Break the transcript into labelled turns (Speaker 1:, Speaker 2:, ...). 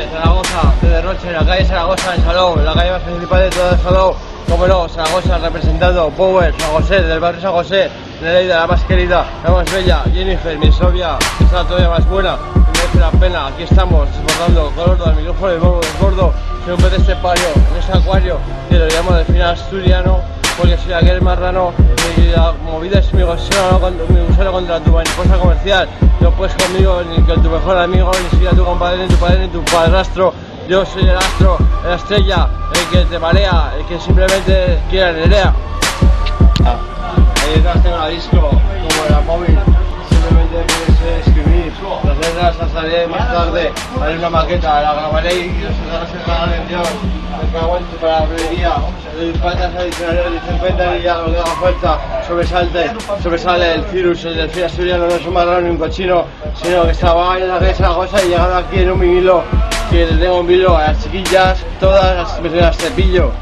Speaker 1: Zaragoza, de Derroche, en la calle Zaragoza, en Salou, en la calle más principal de todo Salou. Como no, Zaragoza representando Power, San José, del barrio San José, Nereida, la más querida, la más bella, Jennifer, mi novia, que está todavía más buena, que merece la pena. Aquí estamos, desbordando, color del micrófono, el morbo desbordo, soy un pez de este pario, en ese acuario, que lo llamo del final asturiano, porque soy aquel marrano, y la movida es mi gusano contra tu mariposa comercial. No puedes conmigo, ni con tu mejor amigo, ni siquiera tu compadre, ni tu padre, ni tu padrastro. Yo soy el astro, la estrella, el que te marea, el que simplemente quiere nerea. Ahí detrás tengo la disco, como la móvil, simplemente puedes escribir las letras, las haré más tarde, haré una maqueta, la grabaré y los se la atención, me cago en tu palabrería, doy faltas adicionales, dicen cuenta y ya lo que haga falta, sobresale el cirus, el delfín asturiano no es un marrano ni un cochino, sino que estaba en la calle Zaragoza y llegando aquí en un vinilo, que le tengo un vinilo a las chiquillas, todas las cepillo.